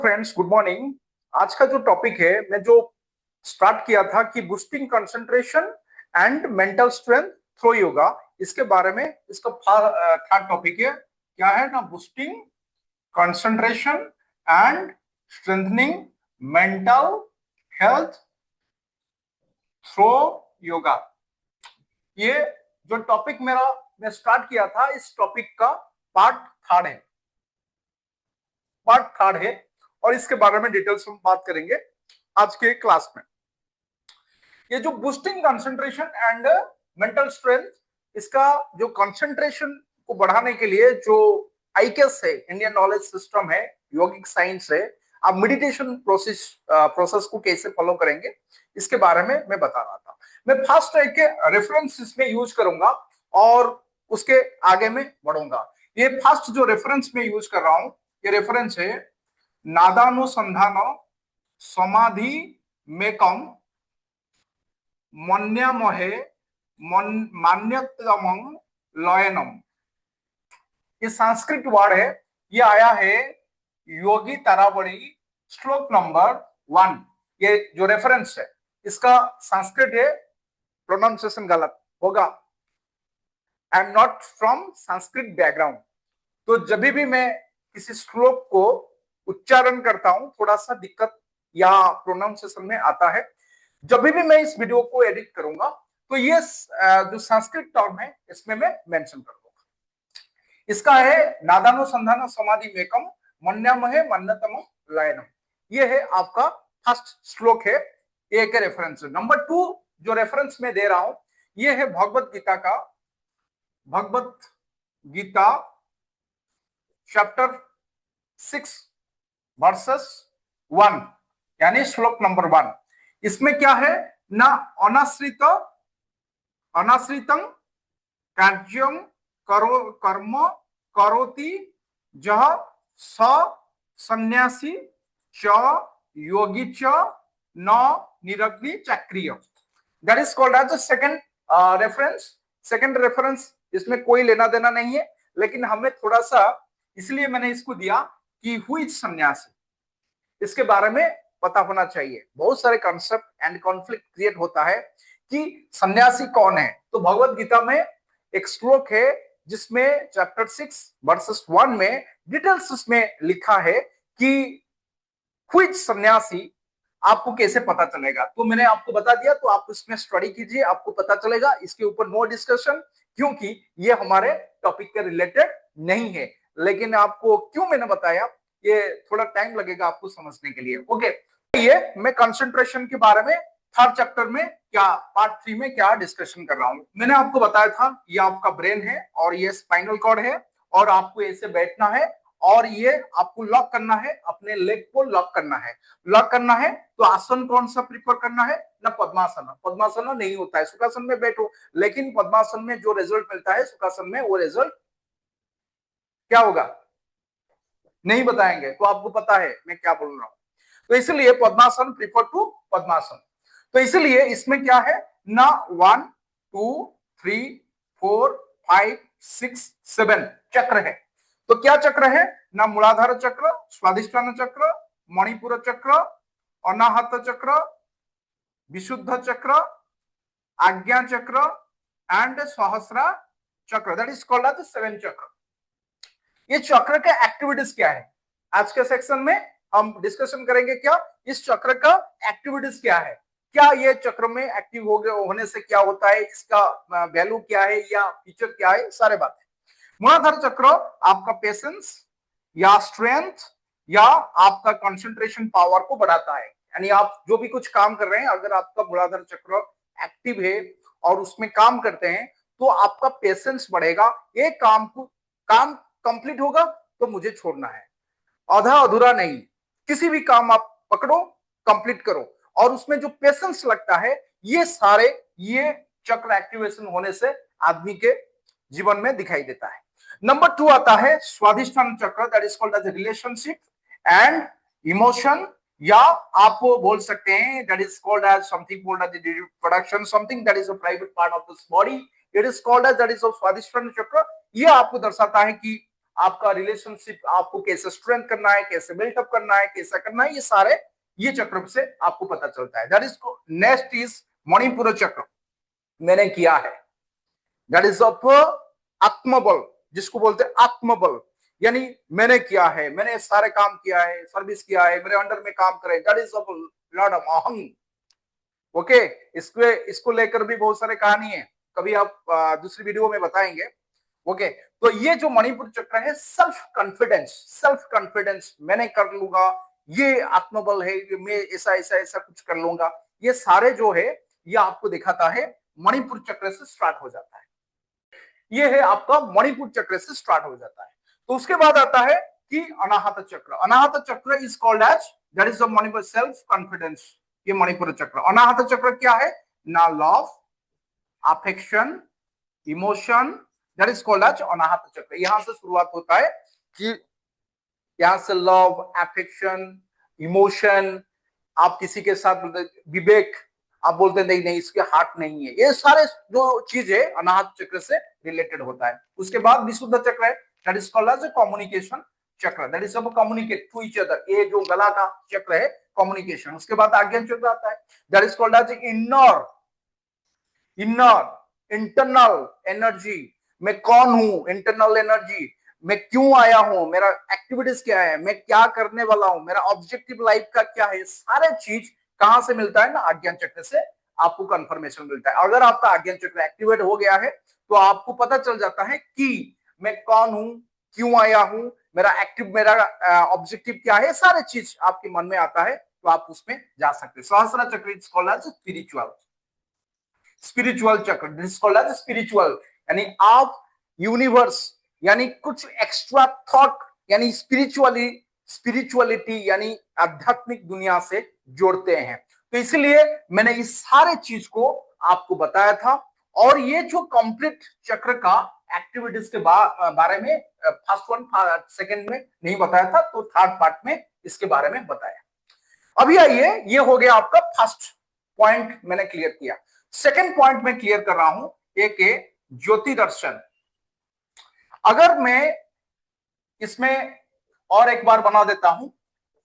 Friends, good morning. आज का जो टॉपिक है, मैं जो स्टार्ट किया था कि boosting concentration and mental strength through yoga, इसके बारे में इसका थर्ड टॉपिक है। क्या है ना? Boosting concentration and strengthening mental health through yoga. ये जो टॉपिक मैं स्टार्ट किया था, इस टॉपिक का पार्ट थर्ड है। और इसके बारे में डिटेल्स हम बात करेंगे आज के क्लास में। ये जो boosting concentration and mental strength, इसका जो कंसंट्रेशन को बढ़ाने के लिए जो आईकेएस है, इंडियन नॉलेज सिस्टम है, योगिक साइंस है, आप मेडिटेशन प्रोसेस को कैसे फॉलो करेंगे, इसके बारे में मैं बता रहा था। मैं फर्स्ट एक रेफरेंस इसमें यूज करूंगा और उसके आगे में बढ़ूंगा। ये फर्स्ट जो रेफरेंस में यूज कर रहा हूं, ये रेफरेंस है नादानुसंधान समाधि मेकम मन्यामहे मान्यतमं लयनम। ये संस्कृत वर्ड है, ये आया है योगी तारावली श्लोक नंबर 1। ये जो रेफरेंस है, इसका संस्कृत है, प्रोनाउंसिएशन गलत होगा। I am not from Sanskrit background, तो जब भी मैं किसी श्लोक को उच्चारण करता हूं, थोड़ा सा दिक्कत या प्रोनाउंसिएशन में आता है। जब भी मैं इस वीडियो को एडिट करूंगा, तो ये जो संस्कृत टर्म है, इसमें मैं मेंशन कर दूंगा। इसका है नादानुसंधान समाधि मेकम मन्यामहे मन्नतम लयनम। ये है आपका फर्स्ट श्लोक है, एक रेफरेंस। नंबर 2 जो रेफरेंस में दे रहा हूं, ये है भगवत गीता चैप्टर 6 वर्सेस 1, यानी श्लोक नंबर 1। इसमें क्या है ना? अनाश्रितं कार्यं कर्म करोति जह स सन्यासी च योगी च न निरग्नि चक्रिय। That is called as the second reference. Second reference इसमें कोई लेना देना नहीं है, लेकिन हमें थोड़ा सा इसलिए मैंने इसको दिया कि हु इज सन्यासी, इसके बारे में पता होना चाहिए। बहुत सारे कॉन्सेप्ट एंड कॉन्फ्लिक्ट क्रिएट होता है कि सन्यासी कौन है। तो भगवत गीता में एक श्लोक है जिसमें चैप्टर 6 वर्सेस 1 में डिटेल्स उसमें लिखा है कि हु इज सन्यासी, आपको कैसे पता चलेगा। तो मैंने आपको बता दिया, तो आप इसमें स्टडी कीजिए, आपको पता चलेगा। इसके ऊपर नो डिस्कशन, क्योंकि ये हमारे टॉपिक के रिलेटेड नहीं है। लेकिन आपको क्यों मैंने बताया, ये थोड़ा टाइम लगेगा आपको समझने के लिए। ओके, ये मैं कंसंट्रेशन के बारे में थर्ड चैप्टर में क्या पार्ट 3 में क्या डिस्कशन कर रहा हूं। मैंने आपको बताया था ये आपका ब्रेन है और ये स्पाइनल कॉर्ड है, और आपको ऐसे बैठना है और ये आपको लॉक करना है, अपने लेग को लॉक करना है। लॉक करना है तो आसन कौन सा प्रिफर करना है ना? पद्मासन। पद्मासन नहीं होता है, सुखासन में बैठो, लेकिन पद्मासन में जो रिजल्ट मिलता है, सुखासन में वो रिजल्ट क्या होगा नहीं बताएंगे, तो आपको पता है मैं क्या बोल रहा हूं। तो इसलिए पद्मासन, प्रिफर टू पद्मासन। तो इसलिए इसमें क्या है ना, 1 2 3 4 5 6 7 चक्र है। तो क्या चक्र है ना? मूलाधार चक्र, स्वाधिष्ठान चक्र, मणिपुर चक्र, अनाहत चक्र, विशुद्ध चक्र, आज्ञा चक्र एंड सहस्रा चक्र। दैट इज कॉल्ड एज 7 चक्र। ये चक्र का एक्टिविटीज क्या है, आज के सेक्शन में हम डिस्कशन करेंगे। क्या इस चक्र का एक्टिविटीज क्या है, क्या ये चक्र में एक्टिव होने से क्या होता है, इसका वैल्यू क्या है या फीचर क्या है, सारे बातें। मूलाधार चक्र आपका पेशेंस या स्ट्रेंथ या आपका कंसंट्रेशन पावर को बढ़ाता है। यानी आप जो भी कुछ काम कर रहे हैं, अगर आपका मूलाधार चक्र एक्टिव है और उसमें काम करते हैं, तो आपका पेशेंस बढ़ेगा। एक काम कंप्लीट होगा तो मुझे छोड़ना है, आधा अधूरा नहीं। किसी भी काम आप पकड़ो, कंप्लीट करो, और उसमें जो पेशेंस लगता है, ये सारे ये चक्र एक्टिवेशन होने से आदमी के जीवन में दिखाई देता है। नंबर 2 आता है स्वाधिष्ठान चक्र, that is called as relationship and emotion, या आप बोल सकते हैं that is called as something called as reproduction, something that is a private part of this body, it is called as that is of स्वाधिष्ठान चक्र। ये आपको दर्शाता है कि आपका रिलेशनशिप आपको कैसे स्ट्रेंथ करना है, कैसे बिल्टअप करना है, कैसा करना है, ये सारे ये चक्र से आपको पता चलता है। That is next is Manipur चक्र, मैंने किया है। दैट इज ऑफ आत्मबल, जिसको बोलते हैं आत्मबल, यानी मैंने किया है, मैंने सारे काम किया है, सर्विस किया है, मेरे अंडर में काम करे, that is of Lord of अहं। ओके, इसको लेकर भी बहुत सारे कहानी है, कभी आप दूसरी वीडियो में बताएंगे। ओके, तो ये जो मणिपुर चक्र है, सेल्फ कॉन्फिडेंस, सेल्फ कॉन्फिडेंस, मैंने कर लूंगा, ये आत्मबल है, मैं ऐसा ऐसा ऐसा कुछ कर लूंगा, ये सारे जो है ये आपको दिखाता है मणिपुर चक्र से स्टार्ट हो जाता है। ये है आपका मणिपुर चक्र से स्टार्ट हो जाता है। तो उसके बाद आता है कि अनाहत चक्र। अनाहत चक्र is called as, that is the मणिपुर सेल्फ कॉन्फिडेंस। ये मणिपुर चक्र, अनाहत चक्र क्या है ना, love, affection, emotion, that is called as अनाहत चक्र। यहां से शुरुआत होता है कि यहां से लव, अफेक्शन, इमोशन, आप किसी के साथ विवेक, आप बोलते नहीं नहीं इसके हार्ट नहीं है, ये सारे जो चीज है अनाहत चक्र से रिलेटेड होता है। उसके बाद विशुद्ध चक्र है, that is called as communication chakra, that is सब कम्युनिकेट टू ईच अदर, ये जो गला का चक्र है कम्युनिकेशन। उसके बाद आज्ञा चक्र आता है, that is called as inner, inner internal energy, मैं कौन हूं, इंटरनल एनर्जी, मैं क्यों आया हूं, मेरा एक्टिविटीज क्या है, मैं क्या करने वाला हूं, मेरा ऑब्जेक्टिव लाइफ का क्या है, सारे चीज कहां से मिलता है ना, आज्ञान चक्र से आपको कंफर्मेशन मिलता है। अगर आपका आज्ञान चक्र एक्टिवेट हो गया है तो आपको पता चल जाता है कि मैं कौन हूं, क्यों आया हूं, मेरा ऑब्जेक्टिव क्या है, सारे चीज आपके मन में आता है, तो आप उसमें जा सकते हैं। Sahasrara chakra is called as spiritual, spiritual chakra, this called as spiritual, यानी आप यूनिवर्स, यानी कुछ एक्स्ट्रा थॉट, यानी स्पिरिचुअलिटी यानी आध्यात्मिक दुनिया से जोड़ते हैं। तो इसलिए मैंने इस सारे चीज को आपको बताया था। और ये जो कंप्लीट चक्र का एक्टिविटीज के बारे में फर्स्ट वन सेकंड में नहीं बताया था, तो थर्ड पार्ट में इसके बारे में बताया। अभी आइए, ये हो गया आपका फर्स्ट पॉइंट, मैंने क्लियर किया। सेकंड पॉइंट में क्लियर कर रहा हूं, एक है ज्योति दर्शन। अगर मैं इसमें और एक बार बना देता हूं,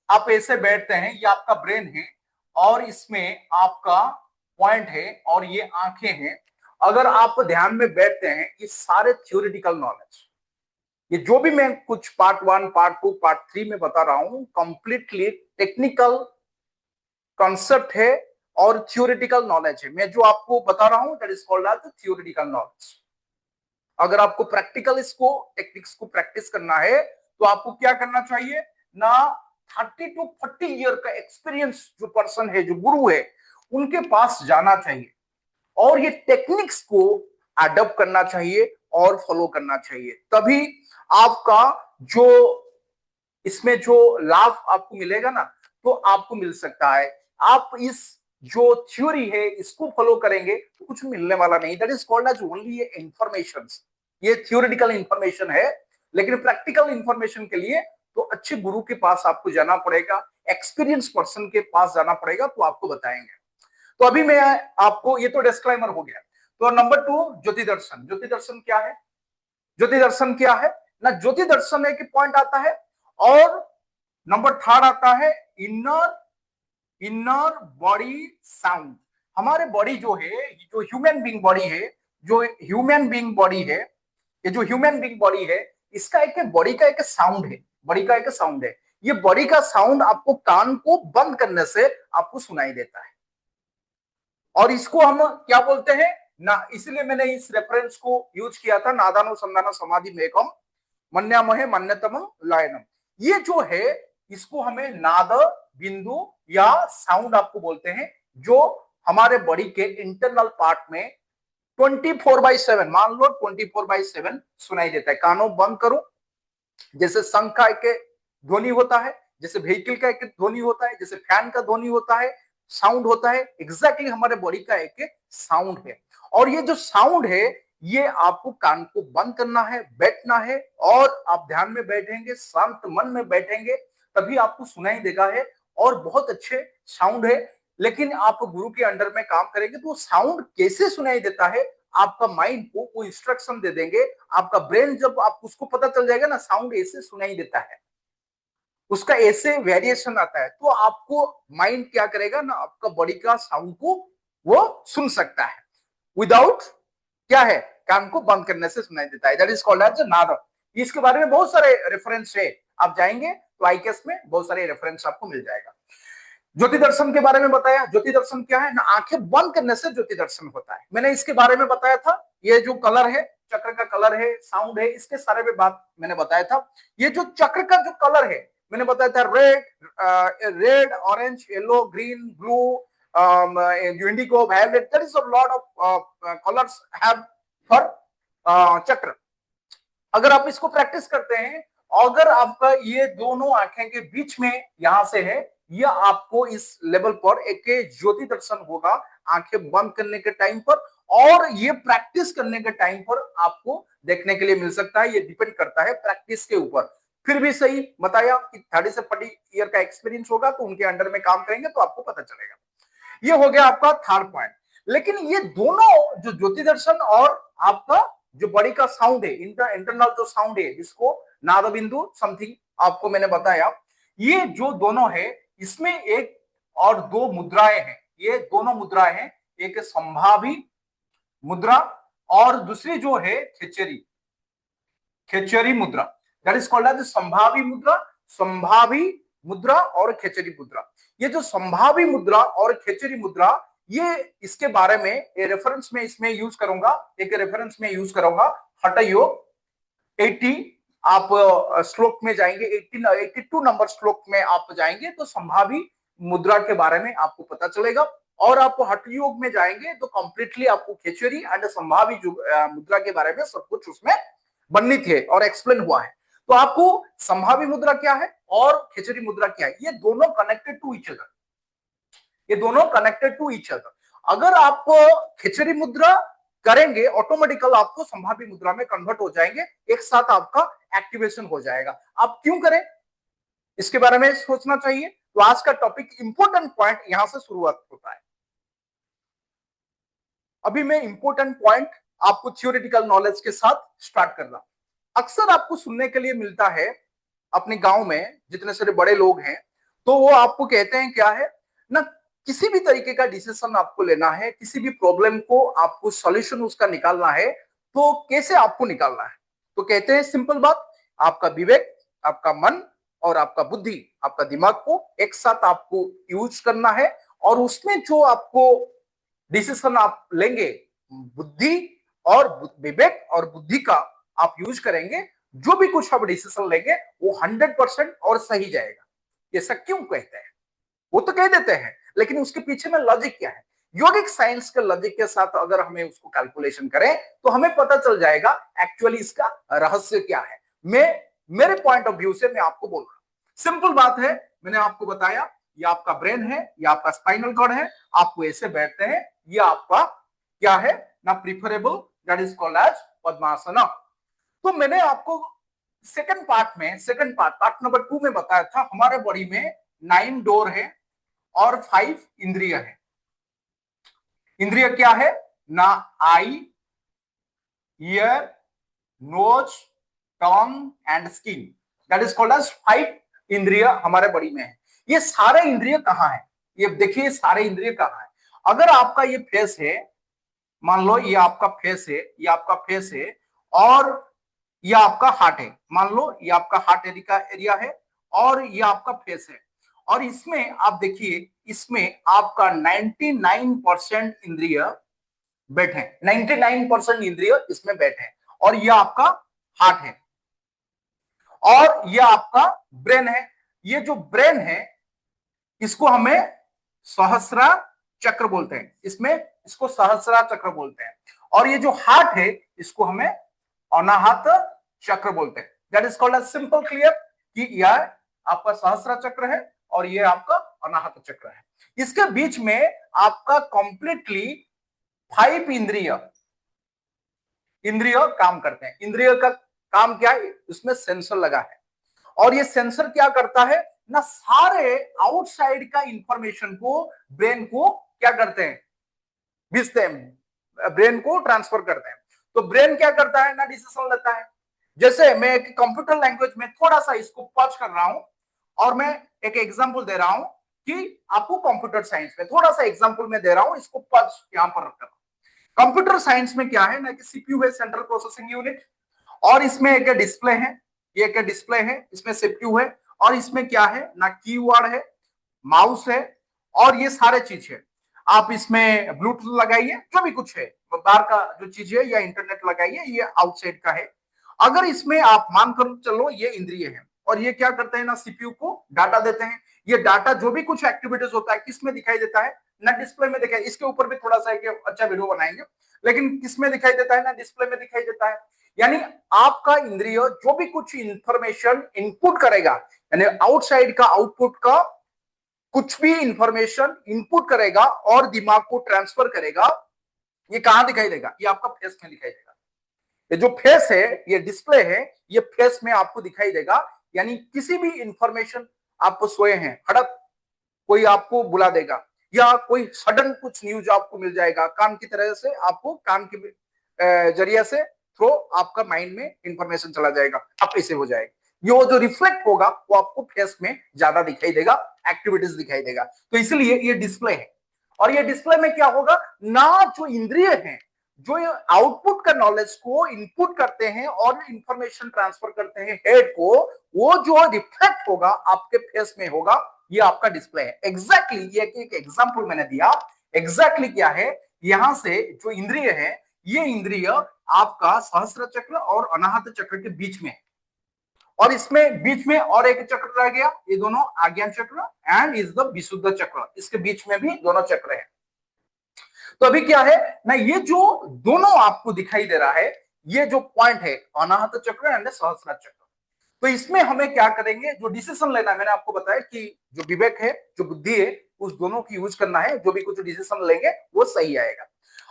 आप ऐसे बैठते हैं, ये आपका ब्रेन है और इसमें आपका पॉइंट है और ये आंखें हैं। अगर आप ध्यान में बैठते हैं, ये सारे थ्योरेटिकल नॉलेज, ये जो भी मैं कुछ पार्ट 1, पार्ट 2, पार्ट 3 में बता रहा हूं, कंप्लीटली टेक्निकल कॉन्सेप्ट है और थ्योरेटिकल नॉलेज है। मैं जो आपको बता रहा हूं that is called as theoretical knowledge. अगर आपको प्रैक्टिकल इसको टेक्निक्स को प्रैक्टिस करना है तो आपको क्या करना चाहिए ना, 30 to 40 ईयर का एक्सपीरियंस जो पर्सन है, जो गुरु है, उनके पास जाना चाहिए और ये टेक्निक्स को अडॉप्ट करना चाहिए और फॉलो करना चाहिए। तभी आपका जो इसमें जो लाभ आपको मिलेगा ना, तो आपको मिल सकता है। आप इस जो थ्योरी है इसको फॉलो करेंगे तो कुछ मिलने वाला नहीं। That is called as only information. ये थ्योरेटिकल इंफॉर्मेशन है, लेकिन प्रैक्टिकल इंफॉर्मेशन के लिए तो अच्छे गुरु के पास आपको जाना पड़ेगा, एक्सपीरियंस पर्सन के पास जाना पड़ेगा, तो आपको बताएंगे। तो अभी मैं आपको, ये तो डिस्क्लेमर हो गया। तो नंबर 2, ज्योति दर्शन। ज्योति दर्शन क्या है, ज्योति दर्शन क्या है ना, ज्योति दर्शन एक पॉइंट आता है। और नंबर 3 आता है इनर बॉडी साउंड। हमारे बॉडी जो है, जो ह्यूमन बीइंग बॉडी है, जो ह्यूमन बीइंग बॉडी है, ये जो ह्यूमन बीइंग बॉडी है, इसका एक बॉडी का एक साउंड है, बॉडी का एक साउंड है। ये बॉडी का साउंड आपको कान को बंद करने से आपको सुनाई देता है। और इसको हम क्या बोलते हैं ना, इसलिए मैंने इस रेफरेंस को यूज किया था, नादानो संधानो समाधि मेकम मन्यामहे मन्यतम लायनम। ये जो है इसको हमें नाद बिंदु या साउंड आपको बोलते हैं, जो हमारे बॉडी के इंटरनल पार्ट में 24/7, मान लो 24/7 सुनाई देता है। कानों बंद करो, जैसे शंख का एक ध्वनि होता है, जैसे व्हीकल का एक ध्वनि होता है, जैसे फैन का ध्वनि होता है, साउंड होता है, एग्जैक्टली हमारे बॉडी का एक साउंड है। और ये जो साउंड है, ये आपको कान को बंद करना है, बैठना है, और आप ध्यान में बैठेंगे, शांत मन में बैठेंगे, तभी आपको सुनाई देगा है। और बहुत अच्छे साउंड है। लेकिन आप गुरु के अंडर में काम करेंगे तो साउंड कैसे सुनाई देता है आपका माइंड को वो इंस्ट्रक्शन दे देंगे। आपका ब्रेन जब आप उसको पता चल जाएगा ना साउंड ऐसे सुनाई देता है, उसका ऐसे वेरिएशन आता है, तो आपको माइंड क्या करेगा ना, आपका बॉडी का साउंड को वो सुन सकता है विदाउट क्या है, कान को बंद करने से सुनाई देता है। दैट इज कॉल्ड एज नाद। इसके बारे में बहुत सारे रेफरेंस है, आप जाएंगे तो आईकेएस में बहुत सारे रेफरेंस आपको मिल जाएगा। ज्योति दर्शन के बारे में बताया। ज्योति दर्शन क्या है ना, आंखें बंद करने से ज्योति दर्शन होता है। मैंने इसके बारे में बताया था, ये जो कलर है, चक्र का कलर है, साउंड है, इसके सारे में बात मैंने बताया था। ये जो चक्र का जो कलर है मैंने बताया था, red orange yellow green blue indigo violet, that is a lot of colours have for chakra. अगर आप इसको प्रैक्टिस करते हैं, अगर आपका ये दोनों आंखें के बीच में यहां से है, यह आपको इस लेवल पर एक ज्योति दर्शन होगा आंखें बंद करने के टाइम पर, और ये प्रैक्टिस करने के टाइम पर आपको देखने के लिए मिल सकता है। ये डिपेंड करता है प्रैक्टिस के ऊपर। फिर भी सही बताया कि 30 से 40 ईयर का एक्सपीरियंस होगा तो उनके अंडर में काम करेंगे तो आपको पता चलेगा। ये हो गया आपका थर्ड पॉइंट। लेकिन ये दोनों जो ज्योति दर्शन और आपका जो बॉडी का साउंड है, इंटरनल जो साउंड है जिसको नाद बिंदु समथिंग आपको मैंने बताया, ये जो दोनों है इसमें एक और दो मुद्राएं हैं। ये दोनों मुद्राएं हैं, एक संभावी मुद्रा और दूसरी जो है खेचरी, खेचरी मुद्रा। दैट इज कॉल्ड एज संभावी मुद्रा, संभावी मुद्रा और खेचरी मुद्रा। ये जो संभावी मुद्रा और खेचरी मुद्रा, ये इसके बारे में रेफरेंस में इसमें यूज करूंगा, एक रेफरेंस में यूज करूंगा हठ योग 80 आप श्लोक में जाएंगे, 82 नंबर श्लोक में आप जाएंगे तो संभावी मुद्रा के बारे में आपको पता चलेगा। और आप हठ योग में जाएंगे तो कंप्लीटली आपको खेचरी एंड संभावी मुद्रा के बारे में सब कुछ उसमें वर्णित है और एक्सप्लेन हुआ है। तो आपको संभावी मुद्रा क्या है और खेचरी मुद्रा क्या है, ये दोनों कनेक्टेड टू ईच अदर, ये दोनों कनेक्टेड टू ईच अदर। अगर आप खिचड़ी मुद्रा करेंगे ऑटोमेटिकल आपको संभावी मुद्रा में कन्वर्ट हो जाएंगे, एक साथ आपका एक्टिवेशन हो जाएगा। आप क्यों करें इसके बारे में सोचना चाहिए। तो आज का टॉपिक इंपॉर्टेंट पॉइंट यहां से शुरुआत होता है। अभी मैं इंपॉर्टेंट पॉइंट आपको थियोरेटिकल नॉलेज के साथ स्टार्ट कर रहा हूं। अक्सर आपको सुनने के लिए मिलता है अपने गांव में जितने सारे बड़े लोग हैं, तो वो आपको कहते हैं क्या है ना, किसी भी तरीके का डिसीजन आपको लेना है, किसी भी प्रॉब्लम को आपको सॉल्यूशन उसका निकालना है, तो कैसे आपको निकालना है। तो कहते हैं सिंपल बात, आपका विवेक, आपका मन और आपका बुद्धि, आपका दिमाग को एक साथ आपको यूज करना है, और उसमें जो आपको डिसीजन आप लेंगे, बुद्धि और विवेक और बुद्धि का आप यूज करेंगे, जो भी कुछ आप डिसीजन लेंगे वो 100% और सही जाएगा। ऐसा क्यों कहते हैं, वो तो कह देते हैं, लेकिन उसके पीछे में लॉजिक क्या है, योगिक साइंस के लॉजिक के साथ अगर हमें उसको कैलकुलेशन करें तो हमें पता चल जाएगा एक्चुअली इसका रहस्य क्या है। मैं मेरे पॉइंट ऑफ व्यू से मैं आपको बोल रहा हूं, सिंपल बात है। मैंने आपको बताया ये आपका ब्रेन है, ये आपका स्पाइनल कॉर्ड है, आपको ऐसे बैठते हैं, ये आपका क्या है ना preferable, that is called as padmasana. तो मैंने आपको सेकंड पार्ट नंबर 2 में बताया था हमारे बॉडी में 9 डोर है और 5 इंद्रिय है। इंद्रिय क्या है ना, eye, ear, nose, tongue and skin, that is called as 5 इंद्रिय हमारे बॉडी में है। ये सारे इंद्रिय कहां है, ये देखिए सारे इंद्रिय कहां है। अगर आपका ये फेस है, मान लो ये आपका फेस है, ये आपका फेस है, और ये आपका हार्ट है, मान लो ये आपका हार्ट एरिया है और ये आपका फेस है, और इसमें आप देखिए इसमें आपका 99% इंद्रिय बैठे, 99% इंद्रिय इसमें बैठे, और ये आपका हार्ट है और ये आपका ब्रेन है। ये जो ब्रेन है इसको हमें सहस्रा चक्र बोलते हैं, इसमें इसको सहस्रा चक्र बोलते हैं, और ये जो हार्ट है इसको हमें अनाहत चक्र बोलते हैं। That is called as simple clear कि यह आपका सहस्रा चक्र है और ये आपका अनाहत चक्र है। इसके बीच में आपका कंप्लीटली 5 इंद्रिय काम करते हैं। इंद्रिय का काम क्या है, उसमें सेंसर लगा है, और ये सेंसर क्या करता है ना, सारे आउटसाइड का इंफॉर्मेशन को ब्रेन को क्या करते हैं, भेजते हैं, ब्रेन को ट्रांसफर करते हैं। तो ब्रेन क्या करता है ना, डिसीजन लेता है। जैसे मैं एक कंप्यूटर लैंग्वेज में थोड़ा सा इसको पॉज कर रहा हूं और मैं एक एग्जांपल दे रहा हूं कि आपको कंप्यूटर साइंस में थोड़ा सा एग्जांपल मैं दे रहा हूं, इसको पॉज यहां पर रखकर। कंप्यूटर साइंस में क्या है ना कि सीपीयू है, सेंट्रल प्रोसेसिंग यूनिट, और इसमें एक डिस्प्ले है, ये एक डिस्प्ले है, इसमें सीपीयू है, और इसमें क्या है ना कीबोर्ड है, माउस है, और ये सारे चीज है। आप इसमें ब्लूटूथ लगाइए, जो भी कुछ है बाहर का जो चीज है, या इंटरनेट लगाइए, ये आउटसाइड का है। अगर इसमें आप मानकर चलो ये इंद्रिय है, और ये क्या करते हैं ना, सीपीयू को डाटा देते हैं। ये डाटा जो भी कुछ एक्टिविटीज होता है किसमें दिखाई देता है ना, डिस्प्ले में दिखाई। इसके ऊपर भी थोड़ा सा एक अच्छा वीडियो बनाएंगे, लेकिन किसमें दिखाई देता है ना, डिस्प्ले में दिखाई देता है। यानी आपका इंद्रिय जो भी कुछ इंफॉर्मेशन इनपुट करेगा, यानी आउटसाइड का आउटपुट का कुछ भी इंफॉर्मेशन इनपुट करेगा और दिमाग को ट्रांसफर करेगा, ये कहां दिखाई देगा, ये आपका फेस में दिखाई देगा। ये जो फेस है, ये डिस्प्ले है, ये फेस में आपको दिखाई देगा। यानी किसी भी इंफॉर्मेशन, आप सोए हैं, हड़प कोई आपको बुला देगा, या कोई सडन कुछ न्यूज आपको मिल जाएगा, कान की तरह से आपको, कान के जरिए से थ्रो आपका माइंड में इंफॉर्मेशन चला जाएगा, आप ऐसे हो जाएगा। ये वो जो रिफ्लेक्ट होगा वो आपको फेस में ज्यादा दिखाई देगा, एक्टिविटीज दिखाई देगा। तो इसलिए ये डिस्प्ले है। और ये डिस्प्ले में क्या होगा ना, जो इंद्रिय है, जो आउटपुट का नॉलेज को इनपुट करते हैं और इंफॉर्मेशन ट्रांसफर करते हैं हेड को, वो जो रिफ्लेक्ट होगा आपके फेस में होगा, ये आपका डिस्प्ले है। एग्जैक्टली ये एक एग्जांपल मैंने दिया। एग्जैक्टली क्या है, यहां से जो इंद्रिय है, ये इंद्रिय आपका सहस्त्र चक्र और अनाहत चक्र के बीच में, और इसमें बीच में और एक चक्र रह गया, ये दोनों आज्ञान चक्र एंड इज द विशुद्ध चक्र, इसके बीच में भी दोनों चक्र है। तो अभी क्या है ना, ये जो दोनों आपको दिखाई दे रहा है, ये जो पॉइंट है अनाहत चक्र एंड सहस्त्र चक्र। तो इसमें हमें क्या करेंगे, जो डिसीजन लेना है, मैंने आपको बताया कि जो विवेक है, जो बुद्धि है, उस दोनों की यूज करना है। जो भी कुछ डिसीजन लेंगे वो सही आएगा।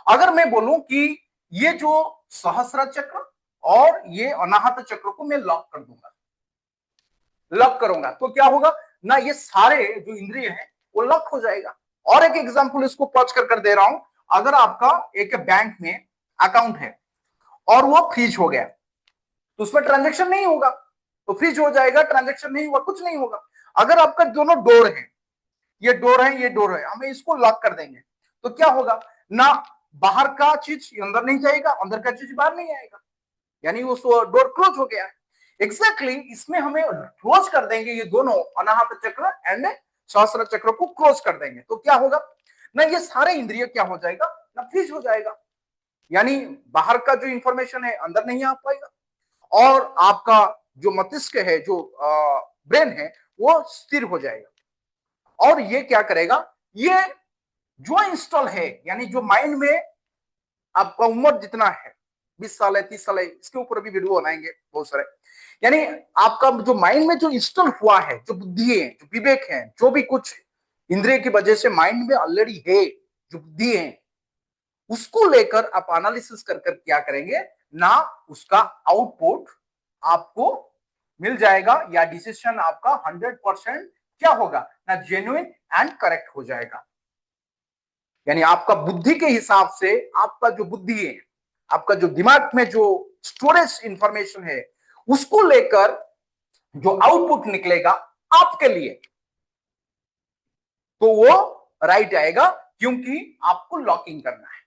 अगर मैं बोलूं कि ये जो सहस्त्र चक्र और ये अनाहत चक्र को मैं लॉक कर दूंगा, लॉक करूंगा, तो क्या होगा ना, ये सारे जो इंद्रिय हैं वो लॉक हो जाएगा। और एक एग्जांपल इसको पॉज कर दे रहा हूं। अगर आपका एक बैंक में अकाउंट है और वो फ्रीज हो गया, तो उसमें ट्रांजेक्शन नहीं होगा, तो फ्रीज हो जाएगा, ट्रांजेक्शन नहीं हुआ, कुछ नहीं होगा। अगर आपका दोनों डोर है, ये डोर है, ये डोर है, हमें इसको लॉक कर देंगे, तो क्या होगा ना, बाहर का चीज अंदर नहीं जाएगा, अंदर का चीज बाहर नहीं आएगा, यानी वो डोर क्लोज हो गया। एग्जैक्टली इसमें हमें क्लोज कर देंगे, ये दोनों अनाहत चक्र एंड सहस्त्र चक्र को क्लोज कर देंगे, तो क्या होगा ना, ये सारे इंद्रिय क्या हो जाएगा ना, फ्रीज हो जाएगा। यानी बाहर का जो इंफॉर्मेशन है अंदर नहीं आ पाएगा, और आपका जो मस्तिष्क है, जो ब्रेन है, वो स्थिर हो जाएगा। और ये क्या करेगा, ये जो इंस्टॉल है, यानी जो माइंड में आपका उम्र जितना है, 20 साल है, 30 साल है, इसके ऊपर भी वीडियो बनाएंगे बहुत सारे। यानी आपका जो माइंड में जो इंस्टॉल हुआ है, जो बुद्धि है, जो विवेक है, जो भी कुछ इंद्रिय की वजह से माइंड में ऑलरेडी है, जो बुद्धि है, उसको लेकर आप एनालिसिस कर क्या करेंगे ना, उसका आउटपुट आपको मिल जाएगा, या डिसीजन आपका 100% क्या होगा ना, जेन्युइन एंड करेक्ट हो जाएगा। यानी आपका बुद्धि के हिसाब से, आपका जो बुद्धि है, आपका जो दिमाग में जो स्टोरेज इंफॉर्मेशन है, उसको लेकर जो आउटपुट निकलेगा आपके लिए, तो वो राइट आएगा, क्योंकि आपको लॉकिंग करना है।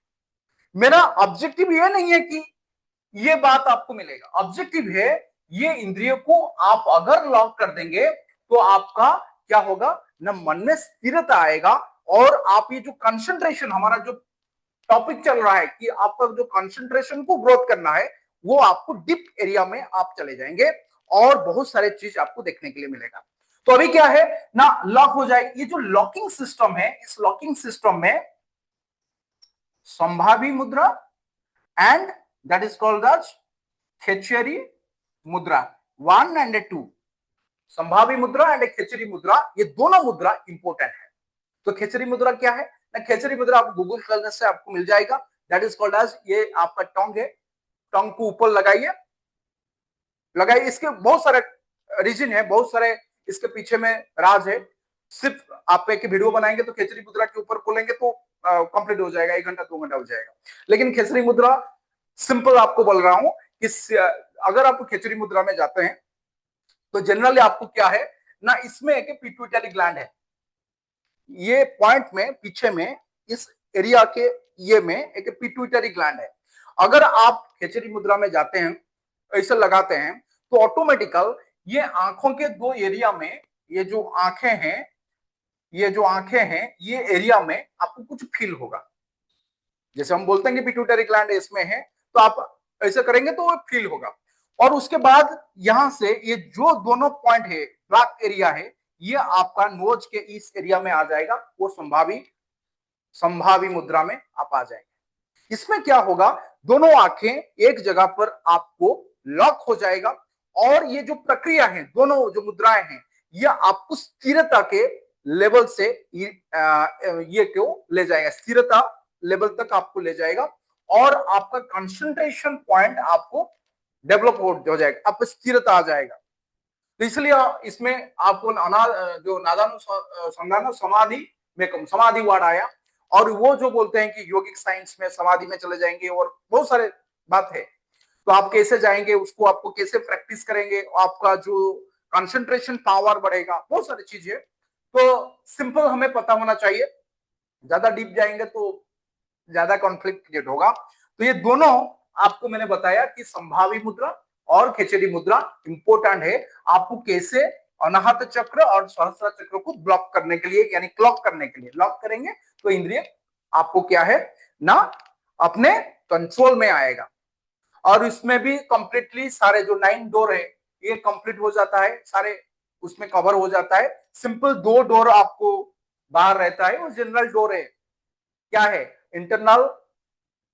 मेरा ऑब्जेक्टिव ये नहीं है कि ये बात आपको मिलेगा, ऑब्जेक्टिव है ये इंद्रियों को आप अगर लॉक कर देंगे, तो आपका क्या होगा ना, मन में स्थिरता आएगा, और आप ये जो कंसंट्रेशन, हमारा जो टॉपिक चल रहा है कि आपका जो कंसंट्रेशन को ग्रोथ करना है, वो आपको डीप एरिया में आप चले जाएंगे, और बहुत सारे चीज आपको देखने के लिए मिलेगा। तो अभी क्या है ना, लॉक हो जाए। ये जो लॉकिंग सिस्टम है, इस लॉकिंग सिस्टम में संभावी मुद्रा and that is called as खेचरी मुद्रा 1 एंड 2, संभावी मुद्रा एंड खेचरी मुद्रा, ये दोनों मुद्रा इंपोर्टेंट है। तो खेचरी मुद्रा क्या है ना, खेचरी मुद्रा आप गूगल करने से आपको मिल जाएगा। दैट इज कॉल्ड एज, ये आपका टोंग है, टोंग को ऊपर लगाइए, लगाइए। इसके बहुत सारे रीजन है, बहुत सारे इसके पीछे में राज है। सिर्फ आप एक वीडियो बनाएंगे तो खेचरी मुद्रा के ऊपर खोलेंगे तो कंप्लीट हो जाएगा, 1 घंटा 2 घंटा हो जाएगा। लेकिन खेचरी मुद्रा सिंपल आपको बोल रहा हूं कि अगर आप खेचरी मुद्रा में जाते हैं तो जनरली आपको क्या है ना, इसमें एक पिट्यूटरी ग्लैंड है, ये पॉइंट में पीछे में इस एरिया के ये में एक पिट्यूटरी ग्लैंड है। अगर आप खेचरी मुद्रा में जाते हैं ऐसे लगाते हैं तो ऑटोमेटिकल ये आंखों के 2 एरिया में, ये जो आंखें हैं, ये जो आंखें हैं, ये एरिया में आपको कुछ फील होगा। जैसे हम बोलते हैं कि पिट्यूटरी ग्लैंड इसमें है, तो आप ऐसे करेंगे तो वो फील होगा। और उसके बाद यहां से ये जो दोनों पॉइंट है, ब्लैक एरिया है, ये आपका नोज के इस एरिया में आ जाएगा, वो संभावी मुद्रा में आप आ जाएंगे। इसमें क्या होगा, दोनों आंखें एक जगह पर आपको लॉक हो जाएगा और ये जो प्रक्रिया है, दोनों जो मुद्राएं हैं, ये आपको स्थिरता के लेवल से ये क्यों ले जाएगा, स्थिरता लेवल तक आपको ले जाएगा और आपका कंसंट्रेशन पॉइंट आपको डेवलप हो जाएगा, आप स्थिरता आ जाएगा। तो इसलिए इसमें आपको जो नादानुसंधान समाधि में समाधि वर्ड आया, और वो जो बोलते हैं कि योगिक साइंस में समाधि में चले जाएंगे और बहुत सारे बात है। तो आप कैसे जाएंगे, उसको आपको कैसे प्रैक्टिस करेंगे, आपका जो कंसंट्रेशन पावर बढ़ेगा, बहुत सारी चीजें। तो सिंपल हमें पता होना चाहिए, ज्यादा डीप जाएंगे तो ज्यादा कॉन्फ्लिक्ट क्रिएट होगा। तो ये दोनों आपको मैंने बताया कि संभावी मुद्रा और खेचरी मुद्रा इंपोर्टेंट है, आपको कैसे अनाहत चक्र और सहस्त्र चक्र को ब्लॉक करने के लिए, यानी क्लॉक करने के लिए, लॉक करेंगे तो इंद्रिय आपको क्या है ना, अपने कंट्रोल में आएगा। और इसमें भी कंप्लीटली सारे जो 9 डोर है ये कंप्लीट हो जाता है, सारे उसमें कवर हो जाता है। सिंपल 2 डोर आपको बाहर रहता है, वो जनरल डोर है, क्या है,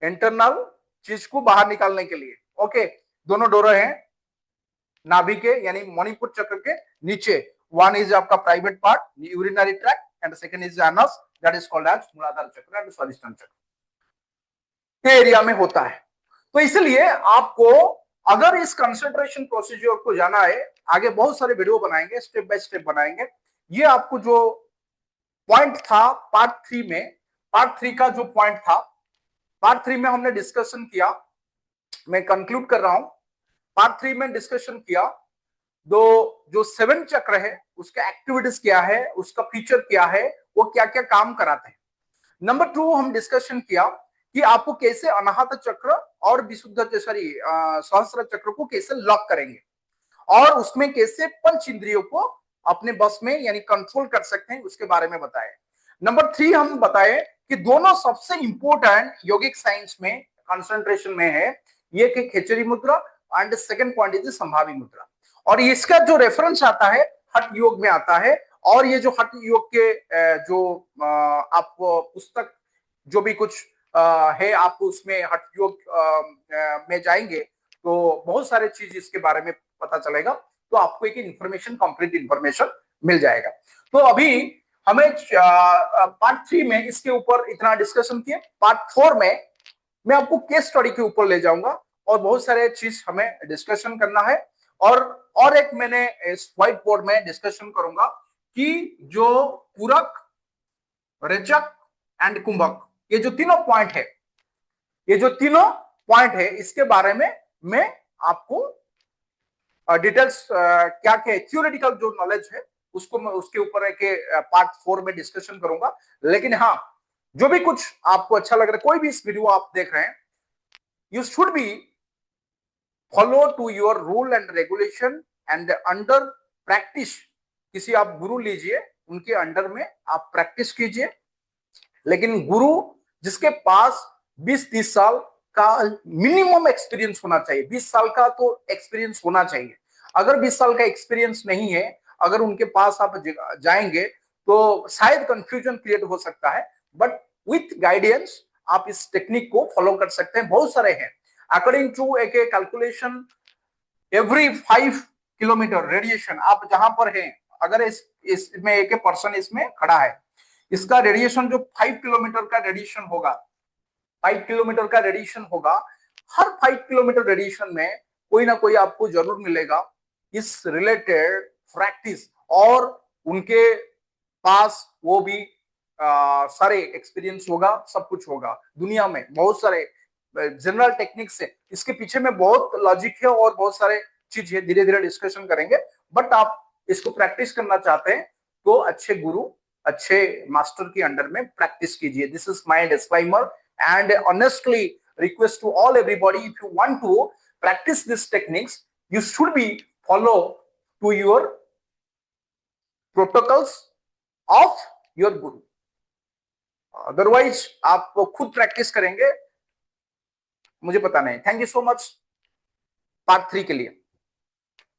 इंटरनल चीज को बाहर निकालने के लिए। ओके, दोनों डोर हैं नाभि के, यानी मणिपुर चक्र के नीचे। वन इज आपका private part, urinary tract, and second is anus, that is called as Muladhara chakra and Swadhisthana चक्र, ये एरिया में होता है। तो इसलिए आपको अगर इस कंसंट्रेशन प्रोसीजर को जाना है, आगे बहुत सारे वीडियो बनाएंगे, स्टेप बाय स्टेप बनाएंगे। ये आपको जो पॉइंट था पार्ट 3 में, पार्ट 3 का जो पॉइंट था, पार्ट 3 में हमने डिस्कशन किया, मैं कंक्लूड कर रहा हूं। पार्ट 3 में डिस्कशन किया दो, जो 7 चक्र है उसका एक्टिविटीज क्या है, उसका फीचर क्या है, वो क्या क्या काम कराते हैं। नंबर 2 हम डिस्कशन किया कि आपको कैसे अनाहत चक्र और विशुद्ध सहस्त्र चक्र को कैसे लॉक करेंगे और उसमें कैसे पंच इंद्रियों को अपने बस में यानी कंट्रोल कर सकते हैं, उसके बारे में बताए। नंबर 3 हम बताए कि दोनों सबसे इंपॉर्टेंट योगिक साइंस में कंसंट्रेशन में है, ये कि खेचरी मुद्रा एंड सेकंड पॉइंट इज संभावी मुद्रा। और इसका जो रेफरेंस आता है हठ योग में आता है, और ये जो हठ योग के जो आप पुस्तक जो भी कुछ है, आप उसमें हठ योग में जाएंगे तो बहुत सारे चीज इसके बारे में पता चलेगा, तो आपको एक इंफॉर्मेशन, कंप्लीट इंफॉर्मेशन मिल जाएगा। तो अभी हमें पार्ट 3 में इसके ऊपर इतना डिस्कशन किए। पार्ट 4 में मैं आपको केस स्टडी के ऊपर ले जाऊंगा और बहुत सारे चीज हमें डिस्कशन करना है। और एक मैंने इस व्हाइट बोर्ड में डिस्कशन करूंगा कि जो पूरक, रेचक एंड कुंभक, ये जो तीनों पॉइंट है, ये जो तीनों पॉइंट है, इसके बारे में मैं आपको डिटेल्स क्या क्या थ्योरेटिकल जो नॉलेज है उसको मैं उसके ऊपर एक पार्ट 4 में डिस्कशन करूंगा। लेकिन हाँ, जो भी कुछ आपको अच्छा लग रहा है, कोई भी इस वीडियो आप देख रहे हैं, you should be follow to your rule and regulation and under practice. किसी आप गुरु लीजिए, उनके अंडर में आप प्रैक्टिस कीजिए, लेकिन गुरु जिसके पास 20-30 साल का मिनिमम एक्सपीरियंस होना चाहिए, 20 साल का तो एक्सपीरियंस होना चाहिए। अगर 20 साल का एक्सपीरियंस नहीं है, अगर उनके पास आप जाएंगे तो शायद कंफ्यूजन क्रिएट हो सकता है, बट विथ गाइडेंस आप इस टेक्निक को फॉलो कर सकते हैं। बहुत सारे हैं, अकॉर्डिंग टू एक कैलकुलेशन, एवरी 5 किलोमीटर रेडिएशन आप जहां पर हैं, अगर इसमें एक पर्सन इसमें खड़ा है, इसका रेडिएशन जो 5 किलोमीटर का रेडिएशन होगा, 5 किलोमीटर का रेडिएशन होगा, हर 5 किलोमीटर रेडिएशन में कोई ना कोई आपको जरूर मिलेगा इस रिलेटेड प्रैक्टिस, और उनके पास वो भी सारे एक्सपीरियंस होगा, सब कुछ होगा। दुनिया में बहुत सारे जनरल टेक्निक्स है, इसके पीछे में बहुत लॉजिक है और बहुत सारे चीज है, धीरे धीरे डिस्कशन करेंगे। बट आप इसको प्रैक्टिस करना चाहते हैं तो अच्छे गुरु, अच्छे मास्टर के अंडर में प्रैक्टिस कीजिए। This is my disclaimer and honestly request to all everybody, if you want to practice this techniques, you should be follow to your protocols of your guru। Otherwise आप खुद practice करेंगे, मुझे पता नहीं। Thank you so much part 3 के लिए।